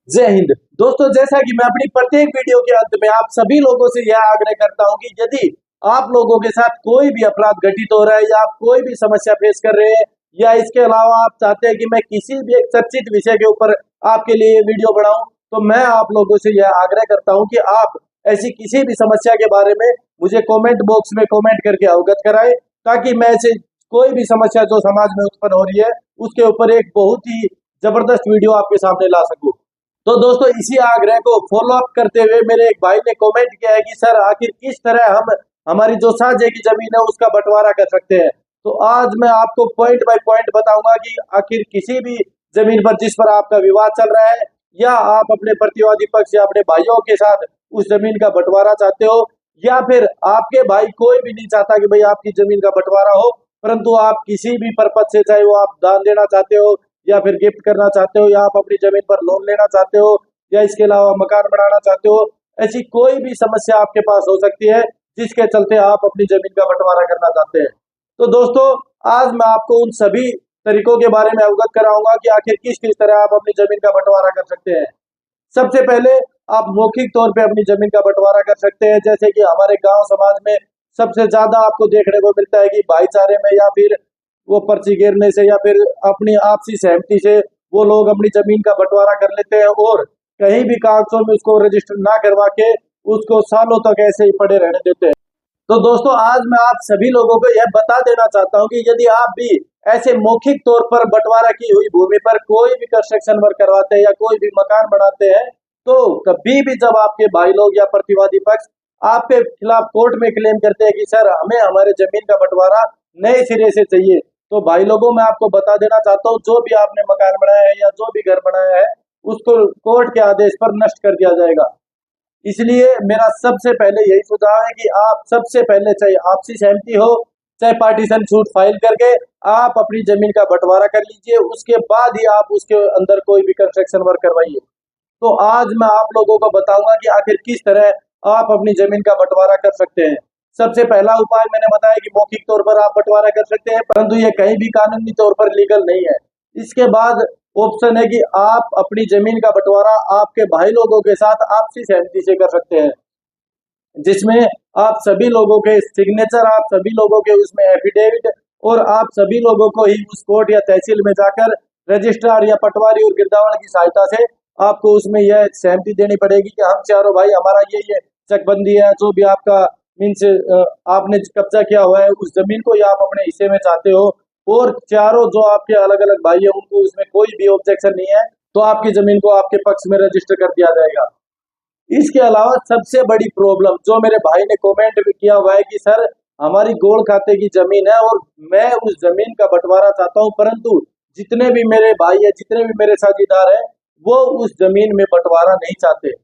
जय हिंद। दोस्तों, जैसा कि मैं अपनी प्रत्येक वीडियो के अंत में आप सभी लोगों से यह आग्रह करता हूं कि यदि आप लोगों के साथ कोई भी अपराध घटित हो रहा है या आप कोई भी समस्या फेस कर रहे हैं या इसके अलावा आप चाहते हैं कि मैं किसी भी एक चर्चित विषय के ऊपर आपके लिए वीडियो बनाऊं, तो मैं आप लोगों से यह आग्रह करता हूं कि आप ऐसी किसी भी समस्या के बारे में मुझे कमेंट बॉक्स में कमेंट करके अवगत कराएं, ताकि मैं ऐसे कोई भी समस्या जो समाज में उत्पन्न हो रही है उसके ऊपर एक बहुत ही जबरदस्त वीडियो आपके सामने ला सकूं। तो दोस्तों, इसी आग्रह को फॉलो अप करते हुए मेरे एक भाई ने कमेंट किया है कि सर, आखिर किस तरह हम हमारी जो साझे की जमीन है उसका बंटवारा कर सकते हैं। तो आज मैं आपको पॉइंट बाय पॉइंट बताऊंगा कि आखिर किसी भी जमीन पर जिस पर आपका विवाद चल रहा है या आप अपने प्रतिवादी पक्ष या अपने भाइयों के साथ उस जमीन का बंटवारा चाहते हो, या फिर आपके भाई कोई भी नहीं चाहता कि भाई आपकी जमीन का बंटवारा हो, परंतु आप किसी भी पर्पज से, चाहे वो आप दान देना चाहते हो या फिर गिफ्ट करना चाहते हो या आप अपनी जमीन पर लोन लेना चाहते हो या इसके अलावा मकान बनाना चाहते हो, ऐसी कोई भी समस्या आपके पास हो सकती है जिसके चलते आप अपनी जमीन का बंटवारा करना चाहते हैं। तो दोस्तों, आज मैं आपको उन सभी तरीकों के बारे में अवगत कराऊंगा कि आखिर किस किस तरह आप अपनी जमीन का बंटवारा कर सकते हैं। सबसे पहले आप मौखिक तौर पे अपनी जमीन का बंटवारा कर सकते हैं, जैसे कि हमारे गांव समाज में सबसे ज्यादा आपको देखने को मिलता है कि भाईचारे में या फिर वो पर्ची गिरने से या फिर अपनी आपसी सहमति से वो लोग अपनी जमीन का बंटवारा कर लेते हैं और कहीं भी कागजों में उसको रजिस्टर ना करवा के उसको सालों तक ऐसे ही पड़े रहने देते हैं। तो दोस्तों, आज मैं आप सभी लोगों को यह बता देना चाहता हूं कि यदि आप भी ऐसे मौखिक तौर पर बंटवारा की हुई भूमि पर कोई भी कंस्ट्रक्शन वर्क करवाते हैं या कोई भी मकान बनाते हैं, तो कभी भी जब आपके भाई लोग या प्रतिवादी पक्ष आपके खिलाफ कोर्ट में क्लेम करते हैं कि सर, हमें हमारे जमीन का बंटवारा नए सिरे से चाहिए, तो भाई लोगों, मैं आपको बता देना चाहता हूँ, जो भी आपने मकान बनाया है या जो भी घर बनाया है उसको कोर्ट के आदेश पर नष्ट कर दिया जाएगा। इसलिए मेरा सबसे पहले यही सुझाव है कि आप सबसे पहले, चाहे आपसी सहमति हो चाहे पार्टीशन छूट फाइल करके, आप अपनी जमीन का बंटवारा कर लीजिए, उसके बाद ही आप उसके अंदर कोई भी कंस्ट्रक्शन वर्क करवाइए। तो आज मैं आप लोगों को बताऊंगा कि आखिर किस तरह आप अपनी जमीन का बंटवारा कर सकते हैं। सबसे पहला उपाय मैंने बताया कि मौखिक तौर पर आप बंटवारा कर सकते हैं, परंतु ये कहीं भी कानूनी तौर पर लीगल नहीं है। इसके बाद ऑप्शन है कि आप अपनी जमीन का बंटवारा आपके भाई लोगों के साथ आपसी सहमति से कर सकते हैं, जिसमें आप सभी लोगों के सिग्नेचर, आप सभी लोगों के उसमें एफिडेविट और आप सभी लोगों को ही उस कोर्ट या तहसील में जाकर रजिस्ट्रार या पटवारी और गिरदावड़ की सहायता से आपको उसमें यह सहमति देनी पड़ेगी कि हम चारों भाई, हमारा ये चकबंदी है, जो भी आपका मीन्स आपने कब्जा किया हुआ है उस जमीन को या आप अपने हिस्से में चाहते हो, और चारों जो आपके अलग अलग भाई है उनको उसमें कोई भी ऑब्जेक्शन नहीं है, तो आपकी जमीन को आपके पक्ष में रजिस्टर कर दिया जाएगा। इसके अलावा सबसे बड़ी प्रॉब्लम जो मेरे भाई ने कमेंट भी किया हुआ है कि सर, हमारी गोल खाते की जमीन है और मैं उस जमीन का बंटवारा चाहता हूं, परंतु जितने भी मेरे भाई है, जितने भी मेरे साझेदार हैं, वो उस जमीन में बंटवारा नहीं चाहते।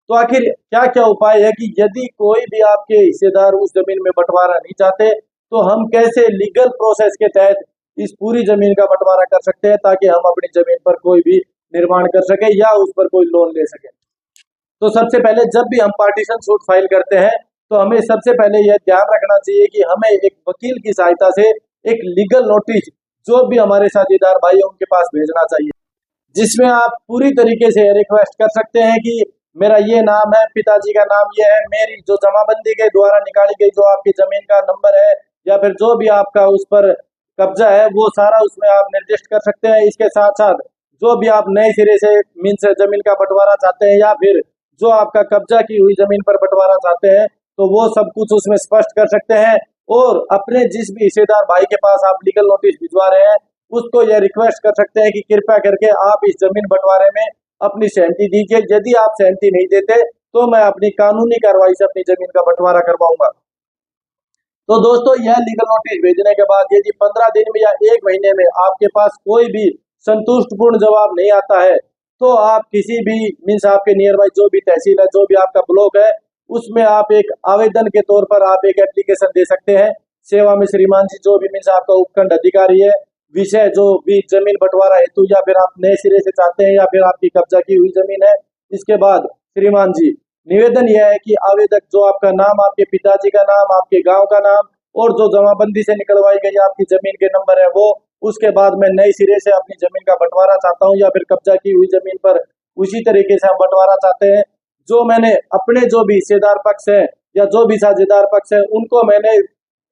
तो आखिर क्या क्या उपाय है कि यदि कोई भी आपके हिस्सेदार उस जमीन में बंटवारा नहीं चाहते, तो हम कैसे लीगल प्रोसेस के तहत इस पूरी जमीन का बंटवारा कर सकते हैं, ताकि हम अपनी जमीन पर कोई भी निर्माण कर सके या उस पर कोई लोन ले सके। तो सबसे पहले जब भी हम पार्टीशन सूट फाइल करते हैं, तो हमें सबसे पहले यह ध्यान रखना चाहिए कि हमें एक वकील की सहायता से एक लीगल नोटिस जो भी हमारे साझेदार भाई हैं उनके पास भेजना चाहिए, जिसमें आप पूरी तरीके से रिक्वेस्ट कर सकते हैं कि मेरा ये नाम है, पिताजी का नाम ये है, मेरी जो जमाबंदी के द्वारा निकाली गई जो आपकी जमीन का नंबर है या फिर जो भी आपका उस पर कब्जा है वो सारा उसमें आप निर्दिष्ट कर सकते हैं। इसके साथ साथ जो भी आप नए सिरे से मीन्स जमीन का बंटवारा चाहते हैं या फिर जो आपका कब्जा की हुई जमीन पर बंटवारा चाहते हैं, तो वो सब कुछ उसमें स्पष्ट कर सकते हैं। और अपने जिस भी हिस्सेदार भाई के पास आप लीगल नोटिस भिजवा रहे हैं उसको यह रिक्वेस्ट कर सकते हैं कि कृपया करके आप इस जमीन बंटवारे में अपनी सहमति दीजिए। यदि आप सहमति नहीं देते तो मैं अपनी कानूनी कार्रवाई से अपनी जमीन का बंटवारा करवाऊंगा। तो दोस्तों, यह लीगल नोटिस भेजने के बाद यदि 15 दिन में या 1 महीने में आपके पास कोई भी संतुष्टपूर्ण जवाब नहीं आता है, तो आप किसी भी मीन्स आपके नियर बाई जो भी तहसील है, जो भी आपका ब्लॉक है, उसमें आप एक आवेदन के तौर पर आप एक एप्लीकेशन दे सकते हैं। सेवा में श्रीमान जी, जो भी मीन्स आपका उपखंड अधिकारी है, विषय जो भी जमीन बंटवारा हेतु या फिर आप नए सिरे से चाहते हैं या फिर आपकी कब्जा की हुई जमीन है, इसके बाद श्रीमान जी, निवेदन यह है कि आवेदक जो आपका नाम, आपके पिताजी का नाम, आपके गांव का नाम और जो जमाबंदी से निकलवाई गई आपकी जमीन के नंबर है वो, उसके बाद मैं नए सिरे से अपनी जमीन का बंटवारा चाहता हूं या फिर कब्जा की हुई जमीन पर उसी तरीके से हम बंटवारा चाहते हैं। जो मैंने अपने जो भी हिस्सेदार पक्ष है या जो भी साझेदार पक्ष है उनको मैंने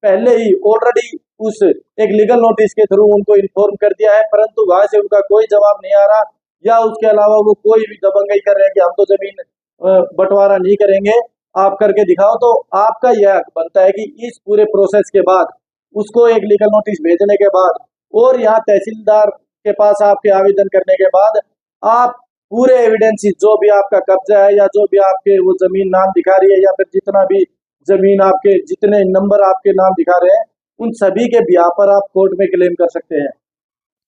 पहले ही ऑलरेडी उस एक लीगल नोटिस के थ्रू उनको इन्फॉर्म कर दिया है, परंतु वहां से उनका कोई जवाब नहीं आ रहा, या उसके अलावा वो कोई भी दबंगई कर रहे हैं कि हम तो जमीन बंटवारा नहीं करेंगे, आप करके दिखाओ। तो आपका यह हक बनता है कि इस पूरे प्रोसेस के बाद उसको एक लीगल नोटिस भेजने के बाद और यहाँ तहसीलदार के पास आपके आवेदन करने के बाद आप पूरे एविडेंसेस जो भी आपका कब्जा है या जो भी आपके वो जमीन नाम दिखा रही है या फिर जितना भी जमीन आपके जितने नंबर आपके नाम दिखा रहे हैं उन सभी के बिहार पर आप कोर्ट में क्लेम कर सकते हैं।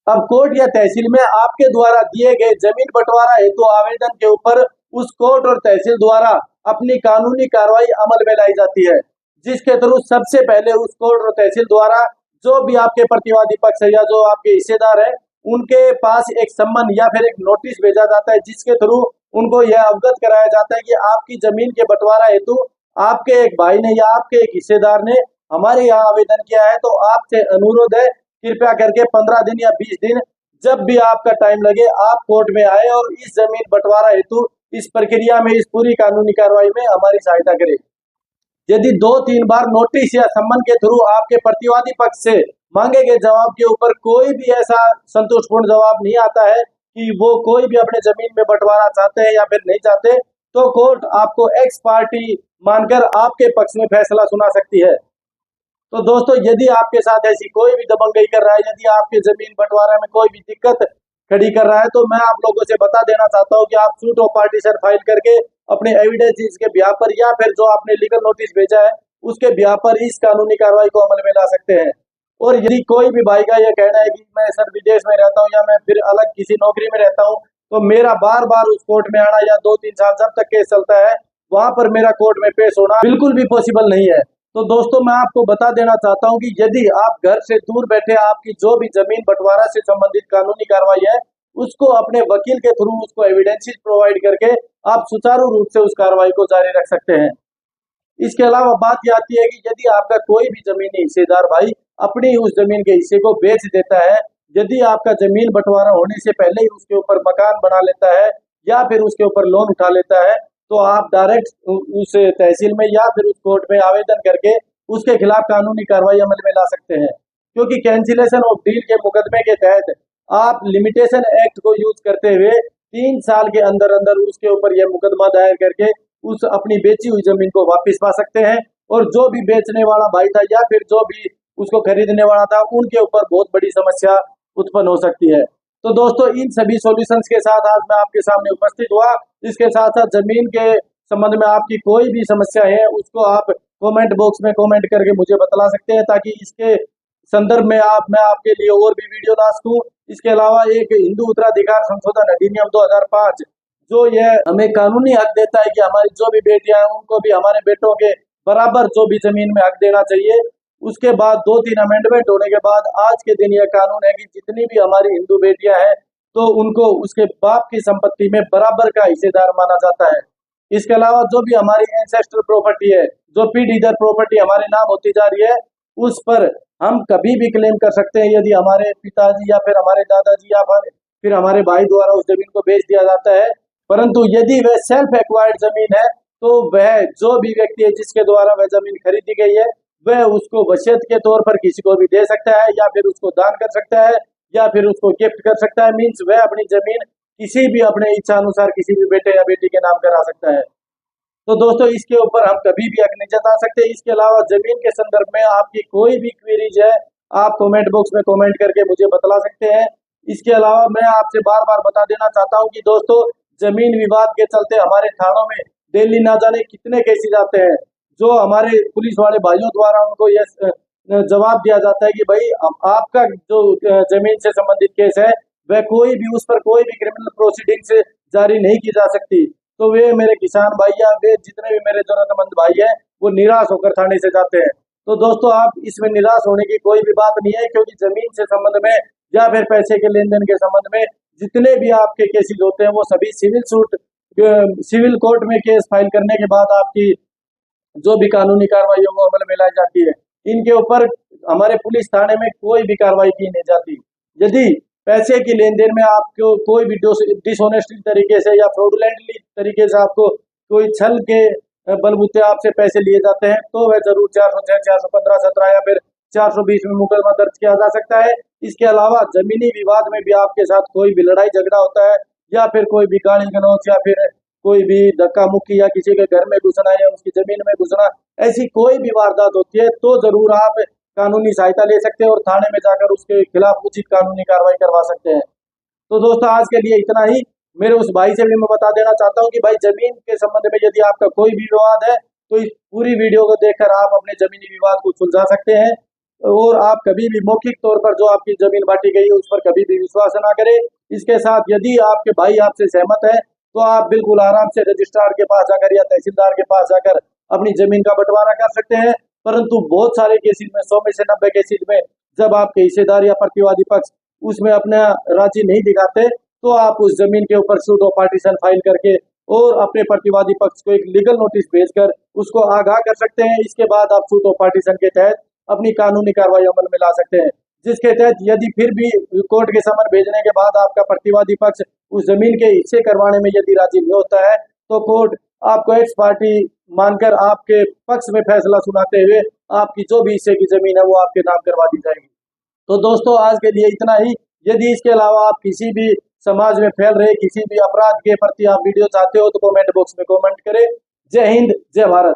अब कोर्ट या तहसील में आपके द्वारा दिए गए जमीन बंटवारा हेतु आवेदन के ऊपर उस कोर्ट और तहसील द्वारा अपनी कानूनी कार्रवाई अमल में लाई जाती है, जिसके थ्रू सबसे पहले उस कोर्ट और तहसील द्वारा जो भी आपके प्रतिवादी पक्ष है या जो आपके हिस्सेदार है उनके पास एक सम्मन या फिर एक नोटिस भेजा जाता है, जिसके थ्रू उनको यह अवगत कराया जाता है कि आपकी जमीन के बंटवारा हेतु आपके एक भाई ने या आपके एक हिस्सेदार ने हमारे यहाँ आवेदन किया है, तो आपसे अनुरोध है कृपया करके 15 दिन या 20 दिन जब भी आपका टाइम लगे आप कोर्ट में आए और इस जमीन बंटवारा हेतु इस प्रक्रिया में इस पूरी कानूनी कार्रवाई में हमारी सहायता करें। यदि 2-3 बार नोटिस या सम्मन के थ्रू आपके प्रतिवादी पक्ष से मांगे गए जवाब के ऊपर कोई भी ऐसा संतोषपूर्ण जवाब नहीं आता है कि वो कोई भी अपने जमीन में बंटवारा चाहते हैं या फिर नहीं चाहते, तो कोर्ट आपको एक्स पार्टी मानकर आपके पक्ष में फैसला सुना सकती है। तो दोस्तों, यदि आपके साथ ऐसी कोई भी दबंगई कर रहा है, यदि आपके जमीन बंटवारा में कोई भी दिक्कत खड़ी कर रहा है, तो मैं आप लोगों से बता देना चाहता हूं कि आप सूट ऑफ पार्टीशन फाइल करके अपने एविडेंस के बिहाफ पर या फिर जो आपने लीगल नोटिस भेजा है उसके बिहाफ पर इस कानूनी कार्रवाई को अमल में ला सकते हैं। और यदि कोई भी भाई का यह कहना है कि मैं सर विदेश में रहता हूँ या मैं फिर अलग किसी नौकरी में रहता हूँ, तो मेरा बार बार उस कोर्ट में आना या 2-3 साल जब तक केस चलता है वहां पर मेरा कोर्ट में पेश होना बिल्कुल भी पॉसिबल नहीं है। तो दोस्तों, मैं आपको बता देना चाहता हूं कि यदि आप घर से दूर बैठे आपकी जो भी जमीन बंटवारा से संबंधित कानूनी कार्रवाई है उसको अपने वकील के थ्रू उसको एविडेंसेस प्रोवाइड करके आप सुचारू रूप से उस कार्रवाई को जारी रख सकते हैं। इसके अलावा बात यह आती है कि यदि आपका कोई भी जमीनी हिस्सेदार भाई अपनी उस जमीन के हिस्से को बेच देता है, यदि आपका जमीन बंटवारा होने से पहले ही उसके ऊपर मकान बना लेता है या फिर उसके ऊपर लोन उठा लेता है, तो आप डायरेक्ट उस तहसील में या फिर उस कोर्ट में आवेदन करके उसके खिलाफ कानूनी कार्रवाई अमल में ला सकते हैं। क्योंकि कैंसिलेशन ऑफ डील के मुकदमे के तहत आप लिमिटेशन एक्ट को यूज करते हुए 3 साल के अंदर अंदर उसके ऊपर यह मुकदमा दायर करके उस अपनी बेची हुई जमीन को वापस पा सकते हैं, और जो भी बेचने वाला भाई था या फिर जो भी उसको खरीदने वाला था उनके ऊपर बहुत बड़ी समस्या उत्पन्न हो सकती है। तो दोस्तों, इन सभी सॉल्यूशंस के साथ आज मैं आपके सामने उपस्थित हुआ। इसके साथ साथ जमीन के संबंध में आपकी कोई भी समस्या है उसको आप कमेंट बॉक्स में कमेंट करके मुझे बतला सकते हैं, ताकि इसके संदर्भ में मैं आपके लिए और भी वीडियो ला सकूं। इसके अलावा एक हिंदू उत्तराधिकार संशोधन अधिनियम 2005 जो यह हमें कानूनी हक देता है कि हमारी जो भी बेटियां हैं उनको भी हमारे बेटों के बराबर जो भी जमीन में हक देना चाहिए। उसके बाद 2-3 अमेंडमेंट होने के बाद आज के दिन यह कानून है कि जितनी भी हमारी हिंदू बेटियां हैं तो उनको उसके बाप की संपत्ति में बराबर का हिस्सेदार माना जाता है। इसके अलावा जो भी हमारी एंसेस्टर प्रॉपर्टी है, जो पीढ़ीदर प्रॉपर्टी हमारे नाम होती जा रही है, उस पर हम कभी भी क्लेम कर सकते हैं यदि हमारे पिताजी या फिर हमारे दादाजी या फिर हमारे भाई द्वारा उस जमीन को बेच दिया जाता है। परंतु यदि वह सेल्फ एक्वायर्ड जमीन है तो वह जो भी व्यक्ति है जिसके द्वारा वह जमीन खरीदी गई है वह उसको वसीयत के तौर पर किसी को भी दे सकता है या फिर उसको दान कर सकता है या फिर उसको गिफ्ट कर सकता है। मीन्स वह अपनी जमीन किसी भी अपने इच्छा अनुसार किसी भी बेटे या बेटी के नाम करा सकता है। तो दोस्तों, इसके ऊपर हम कभी भी हक नहीं जता सकते। इसके अलावा जमीन के संदर्भ में आपकी कोई भी क्वेरीज है आप कमेंट बॉक्स में कमेंट करके मुझे बतला सकते हैं। इसके अलावा मैं आपसे बार बार बता देना चाहता हूं कि दोस्तों, जमीन विवाद के चलते हमारे थानों में डेली ना जाने कितने केसेज आते हैं, जो हमारे पुलिस वाले भाइयों द्वारा उनको यह जवाब दिया जाता है कि भाई आपका जो जमीन से संबंधित केस है वह कोई भी उस पर कोई भी क्रिमिनल प्रोसीडिंग से जारी नहीं की जा सकती। तो वे मेरे किसान भाई या वे जितने भी मेरे जरूरतमंद भाई हैं वो निराश होकर थाने से जाते हैं। तो दोस्तों, आप इसमें निराश होने की कोई भी बात नहीं है, क्योंकि जमीन से संबंध में या फिर पैसे के लेन देन के संबंध में जितने भी आपके केसेज होते हैं वो सभी सिविल कोर्ट में केस फाइल करने के बाद आपकी जो भी कानूनी कार्रवाई है वो अमल में लाई जाती है। इनके ऊपर हमारे पुलिस थाने में कोई भी कार्रवाई की नहीं जाती। यदि पैसे की लेन देन में आपको कोई भी डिसऑनेस्टली तरीके से या फ्रॉडुलेंटली तरीके से आपको कोई छल के बलबूते आपसे पैसे लिए जाते हैं तो वह जरूर 406, 415, 17 या फिर 420 में मुकदमा दर्ज किया जा सकता है। इसके अलावा जमीनी विवाद में भी आपके साथ कोई भी लड़ाई झगड़ा होता है या फिर कोई भी गाली गलौज या फिर कोई भी धक्का मुक्की या किसी के घर में घुसना या उसकी जमीन में घुसना, ऐसी कोई भी वारदात होती है तो जरूर आप कानूनी सहायता ले सकते हैं और थाने में जाकर उसके खिलाफ उचित कानूनी कार्रवाई करवा सकते हैं। तो दोस्तों आज के लिए इतना ही। मेरे उस भाई से भी मैं बता देना चाहता हूँ कि भाई जमीन के संबंध में यदि आपका कोई भी विवाद है तो इस पूरी वीडियो को देखकर आप अपने जमीनी विवाद को सुलझा सकते हैं। और आप कभी भी मौखिक तौर पर जो आपकी जमीन बांटी गई है उस पर कभी भी विश्वास न करें। इसके साथ यदि आपके भाई आपसे सहमत है तो आप बिल्कुल आराम से रजिस्ट्रार के पास जाकर या तहसीलदार के पास जाकर अपनी जमीन का बंटवारा कर सकते हैं। परंतु बहुत सारे केसेस में 100 में से 90 केसेस में जब आपके हिस्सेदार या प्रतिवादी पक्ष उसमें अपना राजी नहीं दिखाते तो आप उस जमीन के ऊपर सूट ऑफ पार्टीशन फाइल करके और अपने प्रतिवादी पक्ष को एक लीगल नोटिस भेजकर उसको आगाह कर सकते हैं। इसके बाद आप सूट ऑफ पार्टीशन के तहत अपनी कानूनी कार्रवाई अमल में ला सकते हैं, जिसके तहत यदि फिर भी कोर्ट के समन भेजने के बाद आपका प्रतिवादी पक्ष उस जमीन के हिस्से करवाने में यदि राजी नहीं होता है तो कोर्ट आपको एक्स पार्टी मानकर आपके पक्ष में फैसला सुनाते हुए आपकी जो भी हिस्से की जमीन है वो आपके नाम करवा दी जाएगी। तो दोस्तों आज के लिए इतना ही। यदि इसके अलावा आप किसी भी समाज में फैल रहे किसी भी अपराध के प्रति आप वीडियो चाहते हो तो कमेंट बॉक्स में कमेंट करें। जय हिंद, जय भारत।